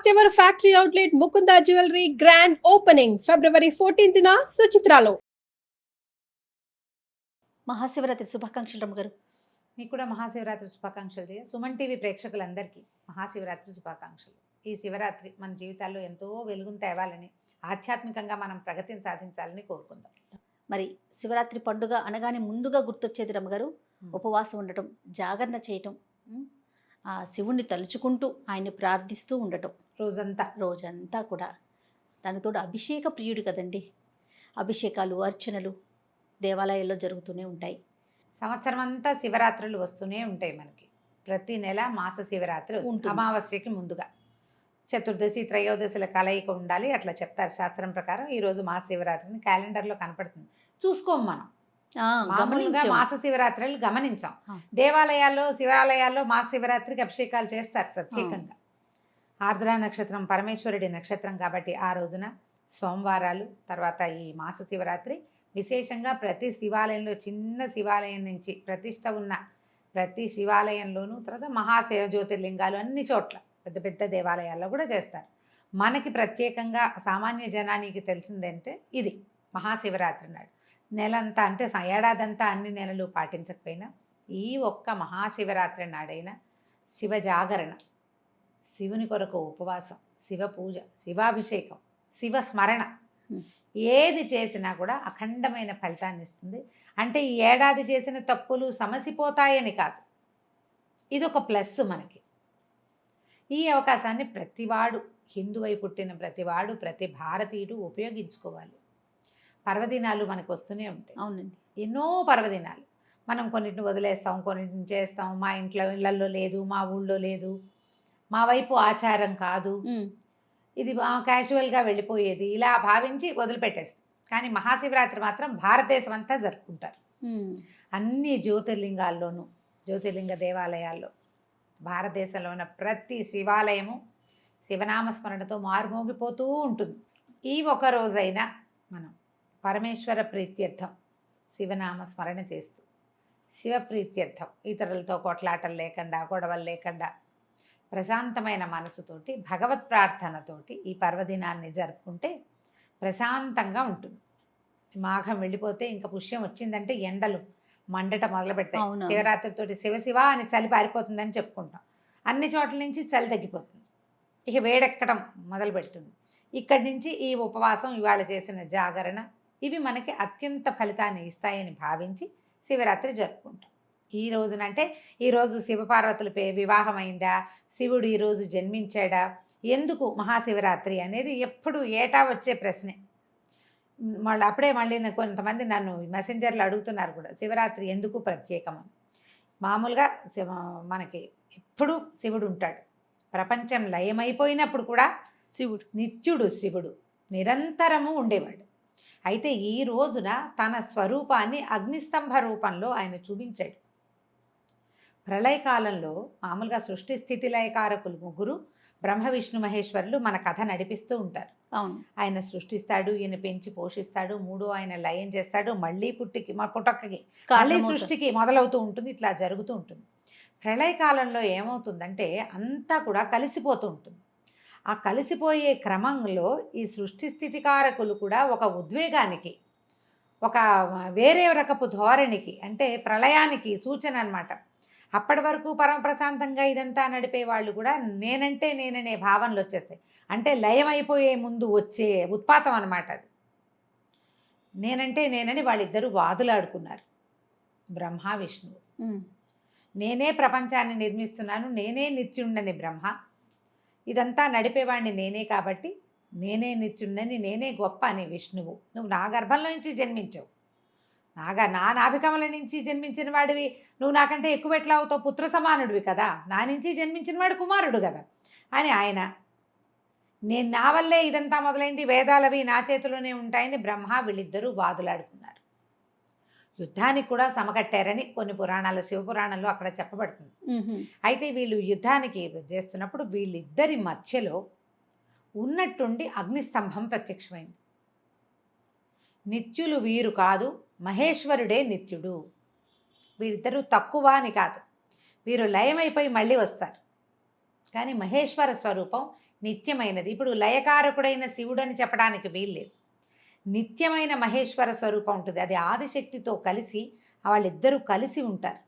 First ever factory outlet Mukunda jewellery grand opening February 14న సుచిత్రాలో. మహాశివరాత్రి శుభాకాంక్షలు రమ్మగారు. మీకు కూడా మహాశివరాత్రి శుభాకాంక్షలు సుమన్ టీవీ ప్రేక్షకులందరికీ మహాశివరాత్రి శుభాకాంక్షలు. ఈ శివరాత్రి మన జీవితాల్లో ఎంతో వెలుగును తేవాలని, ఆధ్యాత్మికంగా మనం ప్రగతిని సాధించాలని కోరుకుందాం. మరి శివరాత్రి పండుగ అనగానే ముందుగా గుర్తొచ్చేది రమ్మగారు ఉపవాసం ఉండటం, జాగరణ చేయటం, ఆ శివుణ్ణి తలుచుకుంటూ ఆయన్ని ప్రార్థిస్తూ ఉండటం రోజంతా కూడా. దానితోడు అభిషేక ప్రియుడు కదండి. అభిషేకాలు, అర్చనలు దేవాలయాల్లో జరుగుతూనే ఉంటాయి. సంవత్సరం అంతా శివరాత్రులు వస్తూనే ఉంటాయి మనకి. ప్రతి నెల మాస శివరాత్రి ఉంటుంది. అమావాస్యకి ముందుగా చతుర్దశి, త్రయోదశిల కలయిక ఉండాలి అట్లా చెప్తారు శాస్త్రం ప్రకారం. ఈరోజు మాస శివరాత్రిని క్యాలెండర్లో కనపడుతుంది, చూసుకోం మనం. మామూలుగా మాస శివరాత్రులు గమనించాం. దేవాలయాల్లో, శివాలయాల్లో మాస శివరాత్రికి అభిషేకాలు చేస్తారు ప్రత్యేకంగా. ఆర్ద్ర నక్షత్రం పరమేశ్వరుడి నక్షత్రం కాబట్టి ఆ రోజున సోమవారాలు, తర్వాత ఈ మాస శివరాత్రి విశేషంగా ప్రతి శివాలయంలో, చిన్న శివాలయం నుంచి ప్రతిష్ట ఉన్న ప్రతి శివాలయంలోనూ, తర్వాత మహాశివ జ్యోతిర్లింగాలు అన్ని చోట్ల పెద్ద పెద్ద దేవాలయాల్లో కూడా చేస్తారు. మనకి ప్రత్యేకంగా సామాన్య జనానికి తెలిసిందంటే ఇది మహాశివరాత్రి నాడు. నెలంతా అంటే ఏడాదంతా అన్ని నెలలు పాటించకపోయినా ఈ ఒక్క మహాశివరాత్రి నాడైనా శివ జాగరణ, శివుని కొరకు ఉపవాసం, శివ పూజ, శివాభిషేకం, శివ స్మరణ ఏది చేసినా కూడా అఖండమైన ఫలితాన్ని ఇస్తుంది. అంటే ఈ ఏడాది చేసిన తప్పులు సమసిపోతాయని కాదు, ఇది ఒక ప్లస్ మనకి. ఈ అవకాశాన్ని ప్రతివాడు, హిందువై పుట్టిన ప్రతివాడు, ప్రతి భారతీయుడు ఉపయోగించుకోవాలి. పర్వదినాలు మనకు వస్తూనే ఉంటాయి. అవునండి, ఎన్నో పర్వదినాలు. మనం కొన్నిటిని వదిలేస్తాం, కొన్నిటిని చేస్తాం. మా ఇళ్ళల్లో లేదు, మా ఊళ్ళో లేదు, మా వైపు ఆచారం కాదు, ఇది క్యాజువల్గా వెళ్ళిపోయేది, ఇలా భావించి వదిలిపెట్టేస్తాం. కానీ మహాశివరాత్రి మాత్రం భారతదేశం అంతా జరుపుకుంటారు. అన్ని జ్యోతిర్లింగాల్లోనూ, జ్యోతిర్లింగ దేవాలయాల్లో భారతదేశంలో ఉన్న ప్రతి శివాలయము శివనామస్మరణతో మారుమోగిపోతూ ఉంటుంది. ఈ ఒక రోజైనా మనం పరమేశ్వర ప్రీత్యర్థం శివనామ స్మరణ చేస్తూ, శివ ప్రీత్యర్థం ఇతరులతో కొట్లాటలు లేకుండా, గొడవలు లేకుండా, ప్రశాంతమైన మనసుతోటి, భగవత్ ప్రార్థనతోటి ఈ పర్వదినాన్ని జరుపుకుంటే ప్రశాంతంగా ఉంటుంది. మాఘం వెళ్ళిపోతే ఇంకా పుష్యం వచ్చిందంటే ఎండలు మండట మొదలు పెడతాయి. శివరాత్రితోటి శివ అని చలి పారిపోతుందని చెప్పుకుంటాం. అన్ని చోట్ల నుంచి చలి తగ్గిపోతుంది, ఇక వేడెక్కడం మొదలు పెడుతుంది. ఇక్కడి నుంచి ఈ ఉపవాసం, ఇవాళ చేసిన జాగరణ, ఇవి మనకి అత్యంత ఫలితాన్ని ఇస్తాయని భావించి శివరాత్రి జరుపుకుంటాం. ఈ రోజునంటే ఈరోజు శివపార్వతుల వివాహం అయిందా, శివుడు ఈరోజు జన్మించాడా, ఎందుకు మహాశివరాత్రి అనేది ఎప్పుడు ఏటా వచ్చే ప్రశ్నే. మళ్ళీ కొంతమంది నన్ను మెసెంజర్లు అడుగుతున్నారు కూడా, శివరాత్రి ఎందుకు ప్రత్యేకమని. మామూలుగా మనకి ఎప్పుడు శివుడు ఉంటాడు. ప్రపంచం లయమైపోయినప్పుడు కూడా శివుడు నిత్యుడు, శివుడు నిరంతరము ఉండేవాడు. అయితే ఈ రోజున తన స్వరూపాన్ని అగ్నిస్తంభ రూపంలో ఆయన చూపించాడు. ప్రళయకాలంలో మామూలుగా సృష్టి స్థితి లయకారకులు ముగ్గురు బ్రహ్మ విష్ణు మహేశ్వరులు మన కథ నడిపిస్తూ ఉంటారు. అవును, ఆయన సృష్టిస్తాడు, ఈయన పెంచి పోషిస్తాడు, మూడో ఆయన లయం చేస్తాడు, మళ్ళీ పుట్టక్కకి మళ్ళీ సృష్టికి మొదలవుతూ ఉంటుంది. ఇట్లా జరుగుతూ ఉంటుంది. ప్రళయకాలంలో ఏమవుతుందంటే అంతా కూడా కలిసిపోతూ ఉంటుంది. ఆ కలిసిపోయే క్రమంలో ఈ సృష్టి స్థితికారకులు కూడా ఒక ఉద్వేగానికి, ఒక వేరే రకపు ధోరణికి, అంటే ప్రళయానికి సూచన అన్నమాట. అప్పటి వరకు పరమప్రశాంతంగా ఇదంతా నడిపే వాళ్ళు కూడా నేనంటే నేననే భావనలు వచ్చేస్తాయి. అంటే లయం అయిపోయే ముందు వచ్చే ఉత్పాతం అన్నమాట అది. నేనంటే నేనని వాళ్ళిద్దరూ వాదులాడుకున్నారు, బ్రహ్మ విష్ణువు. నేనే ప్రపంచాన్ని నిర్మిస్తున్నాను, నేనే నిత్యుండని బ్రహ్మ, ఇదంతా నడిపేవాడిని నేనే కాబట్టి నేనే నిత్యుండని, నేనే గొప్ప అని విష్ణువు. నువ్వు నా గర్భంలో నుంచి జన్మించావు, నా నాభికమల నుంచి జన్మించిన వాడివి, నువ్వు నాకంటే ఎక్కువ ఎట్లా అవుతావు, పుత్ర సమానుడివి కదా, నా నుంచి జన్మించిన వాడు కుమారుడు కదా అని ఆయన. నా వల్లే ఇదంతా మొదలైంది, వేదాలవి నా చేతిలోనే ఉంటాయని బ్రహ్మ వీళ్ళిద్దరూ వాదులాడుకున్నారు. యుద్ధానికి కూడా సమకట్టారని కొన్ని పురాణాలు, శివపురాణంలో అక్కడ చెప్పబడుతుంది. అయితే వీళ్ళు యుద్ధానికి చేస్తున్నప్పుడు వీళ్ళిద్దరి మధ్యలో ఉన్నట్టుండి అగ్నిస్తంభం ప్రత్యక్షమైంది. నిత్యులు వీరు కాదు, మహేశ్వరుడే నిత్యుడు. వీరిద్దరూ తక్కువ అని కాదు, వీరు లయమైపోయి మళ్ళీ వస్తారు. కానీ మహేశ్వర స్వరూపం నిత్యమైనది. ఇప్పుడు లయకారకుడైన శివుడు అని చెప్పడానికి వీల్లేదు. నిత్యమైన మహేశ్వర స్వరూపం ఉంటుంది. అది ఆదిశక్తితో కలిసి వాళ్ళిద్దరూ కలిసి ఉంటారు.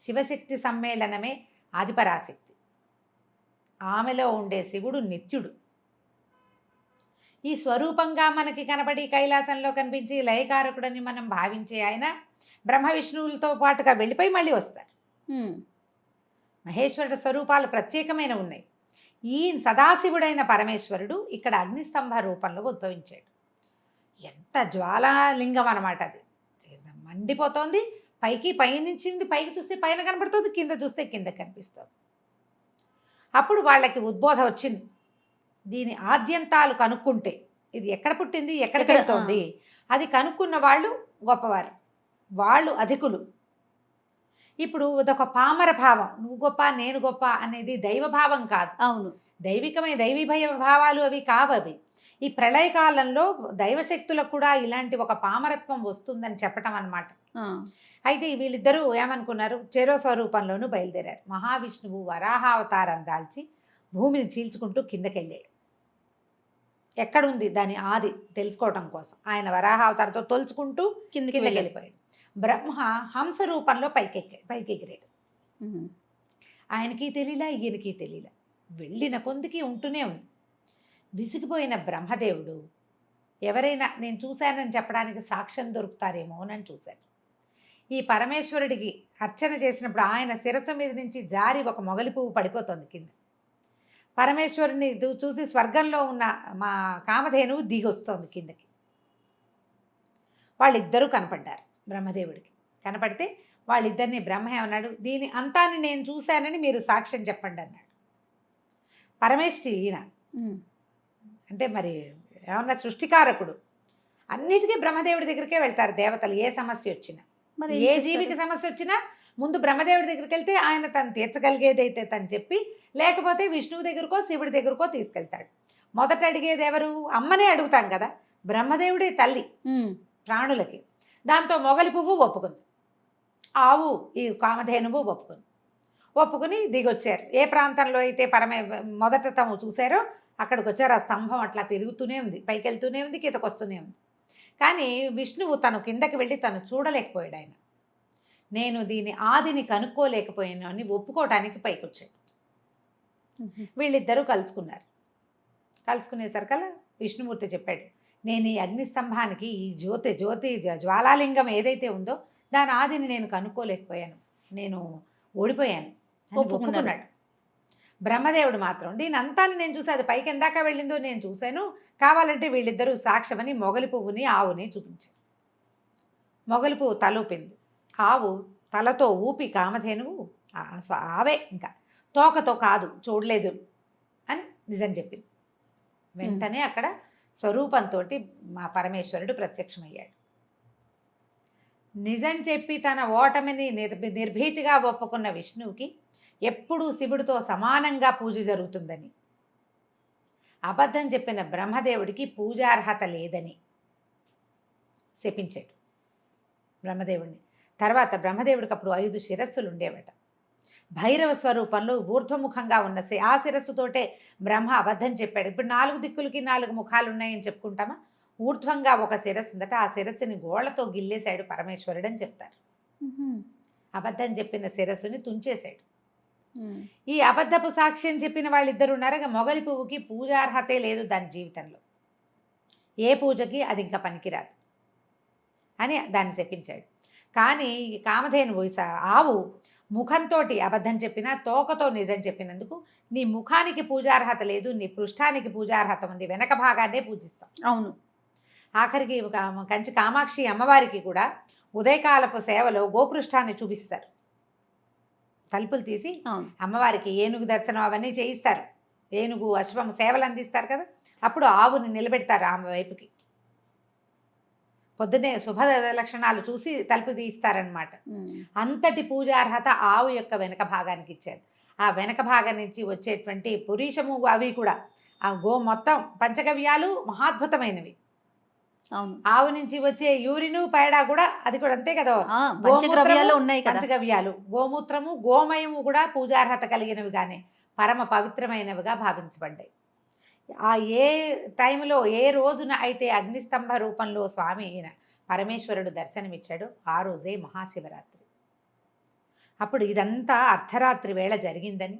శివశక్తి సమ్మేళనమే ఆదిపరాశక్తి. ఆమెలో ఉండే శివుడు నిత్యుడు. ఈ స్వరూపంగా మనకి కనపడి కైలాసంలో కనిపించి లయకారకుడని మనం భావించే ఆయన బ్రహ్మ విష్ణువులతో పాటుగా వెళ్ళిపోయి మళ్ళీ వస్తారు. మహేశ్వరుడు స్వరూపాలు ప్రత్యేకమైన ఉన్నాయి. ఈ సదాశివుడైన పరమేశ్వరుడు ఇక్కడ అగ్నిస్తంభ రూపంలో ఉద్భవించాడు. ఎంత జ్వాలాలింగం అన్నమాట అది. మండిపోతోంది. పైనుంచింది పైకి చూస్తే పైన కనపడుతుంది, కింద చూస్తే కింద కనిపిస్తుంది. అప్పుడు వాళ్ళకి ఉద్బోధ వచ్చింది. దీని ఆద్యంతాలు కనుక్కుంటే ఇది ఎక్కడ పుట్టింది, ఎక్కడికి వెళ్తోంది, అది కనుక్కున్న వాళ్ళు గొప్పవారు, వాళ్ళు అధికులు. ఇప్పుడు ఇదొక పామర భావం, నువ్వు గొప్ప నేను గొప్ప అనేది దైవభావం కాదు. అవును, దైవికమైన దైవీభయ భావాలు అవి కావవి. ఈ ప్రళయకాలంలో దైవశక్తులకు కూడా ఇలాంటి ఒక పామరత్వం వస్తుందని చెప్పటం అన్నమాట. అయితే వీళ్ళిద్దరూ ఏమనుకున్నారు, చెరో స్వరూపంలోనూ బయలుదేరారు. మహావిష్ణువు వరాహావతారం దాల్చి భూమిని చీల్చుకుంటూ కిందకెళ్ళాడు. ఎక్కడుంది దాని ఆది తెలుసుకోవటం కోసం ఆయన వరాహావతారంతో తొలుచుకుంటూ కిందకి వెళ్ళిపోయాడు. బ్రహ్మ హంస రూపంలో పైకి ఎగిరాడు. ఆయనకి తెలియలా, ఈయనకి తెలియలా, వెళ్ళిన కొందికి ఉంటూనే ఉంది. విసిగిపోయిన బ్రహ్మదేవుడు ఎవరైనా నేను చూశానని చెప్పడానికి సాక్ష్యం దొరుకుతారేమో అని చూశారు. ఈ పరమేశ్వరుడికి అర్చన చేసినప్పుడు ఆయన శిరస్సు మీద నుంచి జారి ఒక మొగలి పువ్వు పడిపోతుంది కింద. పరమేశ్వరుని చూసి స్వర్గంలో ఉన్న మా కామధేనువు దిగొస్తోంది కిందకి. వాళ్ళిద్దరూ కనపడ్డారు బ్రహ్మదేవుడికి. కనపడితే వాళ్ళిద్దరిని బ్రహ్మ ఏమన్నాడు, దీని అంతాన్ని నేను చూశానని మీరు సాక్ష్యం చెప్పండి అన్నాడు. పరమేశ్వరి ఈయన అంటే మరి ఏమన్నా సృష్టికారకుడు. అన్నిటికీ బ్రహ్మదేవుడి దగ్గరికే వెళ్తారు దేవతలు. ఏ సమస్య వచ్చినా, ఏ జీవికి సమస్య వచ్చినా ముందు బ్రహ్మదేవుడి దగ్గరికి వెళ్తే ఆయన తను తీర్చగలిగేదైతే తను చెప్పి, లేకపోతే విష్ణువు దగ్గరకో శివుడి దగ్గరకో తీసుకెళ్తాడు. మొదట అడిగేది ఎవరు, అమ్మనే అడుగుతాం కదా. బ్రహ్మదేవుడే తల్లి ప్రాణులకి. దాంతో మొగలి పువ్వు ఒప్పుకుంది, ఆవు ఈ కామధేనువు ఒప్పుకుని దిగొచ్చారు. ఏ ప్రాంతంలో అయితే మొదట తాము చూశారో అక్కడికి వచ్చారు. ఆ స్తంభం అట్లా పెరుగుతూనే ఉంది, పైకి వెళ్తూనే ఉంది, కిందకు వస్తూనే ఉంది. కానీ విష్ణువు తను కిందకి వెళ్ళి తను చూడలేకపోయాడు. ఆయన నేను దీని ఆదిని కనుక్కోలేకపోయాను అని ఒప్పుకోవటానికి పైకి వచ్చాడు. వీళ్ళిద్దరూ కలుసుకున్నారు. కలుసుకునేసరికల్లా విష్ణుమూర్తి చెప్పాడు, నేను ఈ అగ్నిస్తంభానికి ఈ జ్యోతి జ్వాలాలింగం ఏదైతే ఉందో దాని ఆదిని నేను కనుక్కోలేకపోయాను, నేను ఓడిపోయాను ఒప్పుకున్నాడు. బ్రహ్మదేవుడు మాత్రం దీని అంతాన్ని నేను చూసి అది పైకి ఎందాక వెళ్ళిందో నేను చూశాను, కావాలంటే వీళ్ళిద్దరూ సాక్ష్యమని మొగలి పువ్వుని ఆవుని చూపించారు. మొగలి పువ్వు తలూపింది, ఆవు తలతో ఊపి కామధేనువు ఆవే ఇంకా తోకతో కాదు చూడలేదు అని నిజం చెప్పింది. వెంటనే అక్కడ స్వరూపంతో మా పరమేశ్వరుడు ప్రత్యక్షమయ్యాడు. నిజం చెప్పి తన ఓటమిని నిర్భీతిగా ఒప్పుకున్న విష్ణువుకి ఎప్పుడూ శివుడితో సమానంగా పూజ జరుగుతుందని, అబద్ధం చెప్పిన బ్రహ్మదేవుడికి పూజార్హత లేదని శపించాడు బ్రహ్మదేవుడిని. తర్వాత బ్రహ్మదేవుడికి అప్పుడు 5 శిరస్సులు ఉండేవట. భైరవ స్వరూపంలో ఊర్ధ్వముఖంగా ఉన్న ఆ శిరస్సుతోటే బ్రహ్మ అబద్ధం చెప్పాడు. ఇప్పుడు 4 దిక్కులకి 4 ముఖాలు ఉన్నాయని చెప్పుకుంటామా, ఊర్ధ్వంగా ఒక శిరస్సు ఉందట. ఆ శిరస్సుని గోళ్లతో గిల్లేశాడు పరమేశ్వరుడు అని చెప్తారు. అబద్ధం చెప్పిన శిరస్సుని తుంచేశాడు. ఈ అబద్ధపు సాక్ష్యం చెప్పిన వాళ్ళిద్దరు ఉన్నారుగా, మొగలి పువ్వుకి పూజార్హతే లేదు దాని జీవితంలో, ఏ పూజకి అది ఇంకా పనికిరాదు అని దాన్ని చెప్పించాడు. కానీ కామధేనువు ఆవు ముఖంతో అబద్ధం చెప్పినా తోకతో నిజం చెప్పినందుకు నీ ముఖానికి పూజార్హత లేదు, నీ పృష్ఠానికి పూజార్హత ఉంది, వెనక భాగాన్నే పూజిస్తాం. అవును. ఆఖరికి కంచి కామాక్షి అమ్మవారికి కూడా ఉదయకాలపు సేవలో గోపృష్ఠాన్ని చూపిస్తారు. తలుపులు తీసి అమ్మవారికి ఏనుగు దర్శనం అవన్నీ చేయిస్తారు. ఏనుగు అశ్వం సేవలు అందిస్తారు కదా, అప్పుడు ఆవుని నిలబెడతారు ఆమె వైపుకి. పొద్దునే శుభ లక్షణాలు చూసి తలుపు తీస్తారనమాట. అంతటి పూజార్హత ఆవు యొక్క వెనక భాగానికి ఇచ్చారు. ఆ వెనక భాగం నుంచి వచ్చేటువంటి పురీషము అవి కూడా ఆ మొత్తం పంచగవ్యాలు మహాద్భుతమైనవి. అవును. ఆవు నుంచి వచ్చే యూరిను పేడ కూడా అది కూడా అంతే కదా, ఉన్నాయి పంచగవ్యాలు. గోమూత్రము గోమయము కూడా పూజార్హత కలిగినవిగానే పరమ పవిత్రమైనవిగా భావించబడ్డాయి. ఆ ఏ టైంలో ఏ రోజున అయితే అగ్నిస్తంభ రూపంలో స్వామి ఈయన పరమేశ్వరుడు దర్శనమిచ్చాడో ఆ రోజే మహాశివరాత్రి. అప్పుడు ఇదంతా అర్ధరాత్రి వేళ జరిగిందని,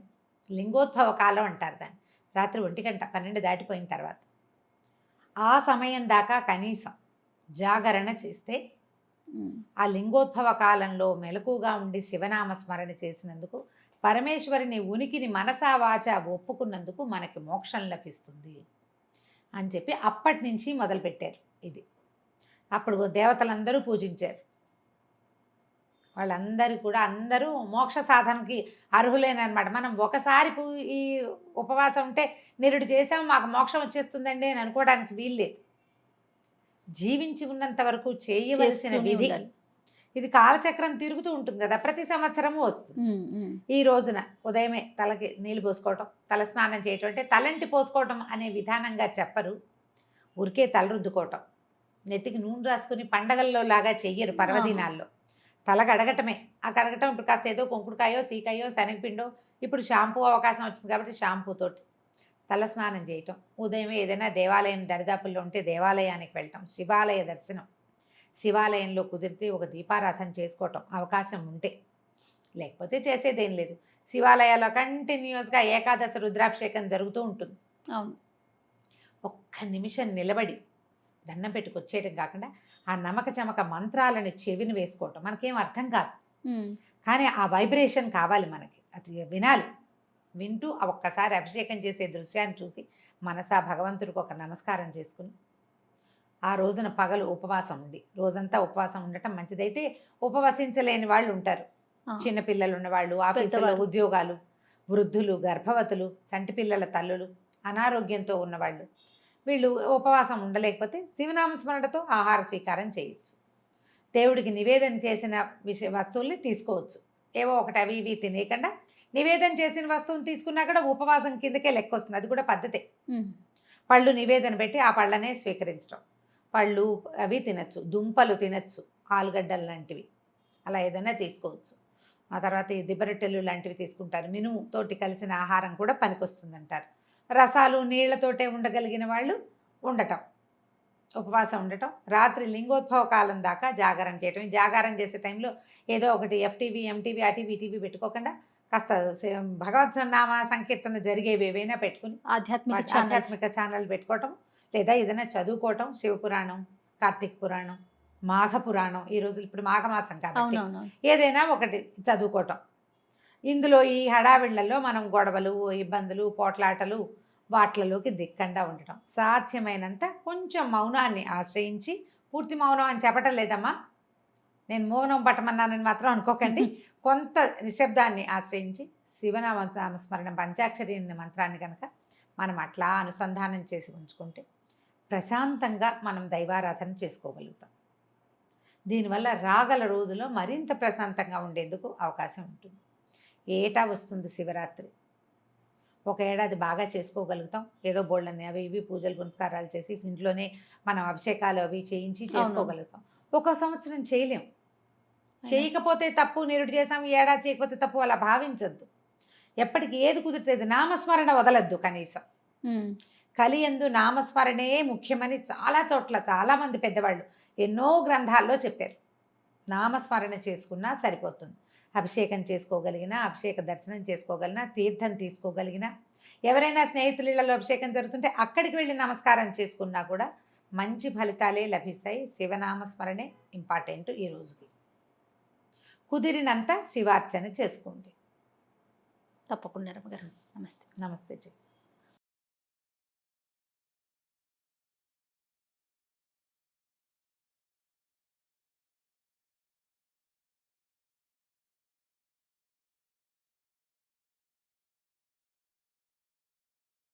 లింగోద్భవ కాలం అంటారు దాన్ని. రాత్రి 1 గంట 12 దాటిపోయిన తర్వాత ఆ సమయం దాకా కనీసం జాగరణ చేస్తే ఆ లింగోద్భవ కాలంలో మెలకుగా ఉండి శివనామ స్మరణ చేసినందుకు, పరమేశ్వరుని ఉనికిని మనసా వాచ ఒప్పుకున్నందుకు మనకి మోక్షం లభిస్తుంది అని చెప్పి అప్పటి నుంచి మొదలుపెట్టారు. ఇది అప్పుడు దేవతలందరూ పూజించారు. వాళ్ళందరూ కూడా అందరూ మోక్ష సాధనకి అర్హులేనమాట. మనం ఒకసారి ఈ ఉపవాసం ఉంటే నిరుడు చేసాం మాకు మోక్షం వచ్చేస్తుందండి అని అనుకోవడానికి వీల్లేదు. జీవించి ఉన్నంత వరకు చేయవలసిన విధి. ఇది కాలచక్రం తిరుగుతూ ఉంటుంది కదా, ప్రతి సంవత్సరము వస్తుంది. ఈ రోజున ఉదయమే తలకి నీళ్ళు పోసుకోవటం, తల స్నానం చేయటం, అంటే తలంటి పోసుకోవటం అనే విధానంగా చెప్పరు. ఊరికే తల రుద్దుకోవటం, నెత్తికి నూనె రాసుకుని పండగల్లో లాగా చెయ్యరు. పర్వదినాల్లో తల కడగటమే. ఆ కడగటం ఇప్పుడు కాస్త ఏదో కుంకుడుకాయో సీకాయో శనగపిండో, ఇప్పుడు షాంపూ అవకాశం వచ్చింది కాబట్టి షాంపూతోటి తల స్నానం చేయటం. ఉదయమే ఏదైనా దేవాలయం దరిదాపుల్లో ఉంటే దేవాలయానికి వెళ్ళటం, శివాలయ దర్శనం, శివాలయంలో కుదిరితే ఒక దీపారాధన చేసుకోవటం అవకాశం ఉంటే, లేకపోతే చేసేదేం లేదు. శివాలయాల్లో కంటిన్యూస్గా ఏకాదశి రుద్రాభిషేకం జరుగుతూ ఉంటుంది. అవును. ఒక్క నిమిషం నిలబడి దండం పెట్టుకొచ్చేయటం కాకుండా ఆ నమక చమక మంత్రాలను చెవిని వేసుకోవటం. మనకేం అర్థం కాదు, కానీ ఆ వైబ్రేషన్ కావాలి మనకి, అది వినాలి. వింటూ ఆ ఒక్కసారి అభిషేకం చేసే దృశ్యాన్ని చూసి మనసా భగవంతుడికి ఒక నమస్కారం చేసుకుని ఆ రోజున పగలు ఉపవాసం ఉండి, రోజంతా ఉపవాసం ఉండటం మంచిదైతే ఉపవసించలేని వాళ్ళు ఉంటారు. చిన్నపిల్లలు ఉన్నవాళ్ళు, ఆఫీసులో ఉద్యోగాలు, వృద్ధులు, గర్భవతులు, చంటి పిల్లల తల్లులు, అనారోగ్యంతో ఉన్నవాళ్ళు, వీళ్ళు ఉపవాసం ఉండలేకపోతే శివనామస్మరణతో ఆహార స్వీకారం చేయొచ్చు. దేవుడికి నివేదన చేసిన వస్తువుల్ని తీసుకోవచ్చు. ఏవో ఒకటి అవి ఇవి తినేయకుండా నివేదన చేసిన వస్తువుని తీసుకున్నా కూడా ఉపవాసం కిందకే లెక్క వస్తుంది. అది కూడా పద్ధతే. పళ్ళు నివేదన పెట్టి ఆ పళ్ళనే స్వీకరించడం. పళ్ళు అవి తినచ్చు, దుంపలు తినచ్చు, ఆలుగడ్డలు లాంటివి అలా ఏదైనా తీసుకోవచ్చు. ఆ తర్వాత ఈ దిబ్బరొట్టెలు లాంటివి తీసుకుంటారు. మినుముతోటి కలిసిన ఆహారం కూడా పనికొస్తుంది అంటారు. రసాలు నీళ్లతోటే ఉండగలిగిన వాళ్ళు ఉండటం, ఉపవాసం ఉండటం. రాత్రి లింగోద్భవ కాలం దాకా జాగారం చేయటం. ఈ జాగారం చేసే టైంలో ఏదో ఒకటి ఎఫ్టీవీ ఎంటీవీ అటీవీ ఇటీవీ పెట్టుకోకుండా కాస్త భగవత్ నామ సంకీర్తన జరిగేవి ఏవైనా పెట్టుకుని ఆధ్యాత్మిక ఛానల్ పెట్టుకోవటం, లేదా ఏదైనా చదువుకోవటం. శివపురాణం, కార్తీక పురాణం, మాఘ పురాణం, ఈ రోజులు ఇప్పుడు మాఘమాసం కాబట్టి ఏదైనా ఒకటి చదువుకోవటం. ఇందులో ఈ హడావిళ్లలో మనం గొడవలు, ఇబ్బందులు, పోట్లాటలు వాట్లలోకి దిక్కండా ఉండటం. సాధ్యమైనంత కొంచెం మౌనాన్ని ఆశ్రయించి, పూర్తి మౌనం అని చెప్పటం లేదమ్మా, నేను మౌనం పట్టమన్నానని మాత్రం అనుకోకండి. కొంత నిశ్శబ్దాన్ని ఆశ్రయించి శివనామస్మరణ పంచాక్షరి మంత్రాన్ని కనుక మనం అట్లా అనుసంధానం చేసి ఉంచుకుంటే ప్రశాంతంగా మనం దైవారాధన చేసుకోగలుగుతాం. దీనివల్ల రాగల రోజులో మరింత ప్రశాంతంగా ఉండేందుకు అవకాశం ఉంటుంది. ఏటా వస్తుంది శివరాత్రి. ఒక ఏడాది బాగా చేసుకోగలుగుతాం. ఏదో బోళ్ళని అవి ఇవి పూజలు పునస్కారాలు చేసి ఇంట్లోనే మనం అభిషేకాలు అవి చేయించి చేసుకోగలుగుతాం. ఒక సంవత్సరం చేయలేం. చేయకపోతే తప్పు, నిరుడు చేసాం, ఈ ఏడాది చేయకపోతే తప్పు అలా భావించద్దు. ఎప్పటికి ఏది కుదిరితే నామస్మరణ వదలద్దు. కనీసం కలియందు నామస్మరణే ముఖ్యమని చాలా చోట్ల చాలామంది పెద్దవాళ్ళు ఎన్నో గ్రంథాల్లో చెప్పారు. నామస్మరణ చేసుకున్నా సరిపోతుంది. అభిషేకం చేసుకోగలిగినా, అభిషేక దర్శనం చేసుకోగలిగినా, తీర్థం తీసుకోగలిగినా, ఎవరైనా స్నేహితులలో అభిషేకం జరుగుతుంటే అక్కడికి వెళ్ళి నమస్కారం చేసుకున్నా కూడా మంచి ఫలితాలే లభిస్తాయి. శివనామస్మరణే ఇంపార్టెంట్. ఈ రోజుకి కుదిరినంత శివార్చన చేసుకోండి. తప్పకుండా రమ్మగారు. నమస్తే. నమస్తే.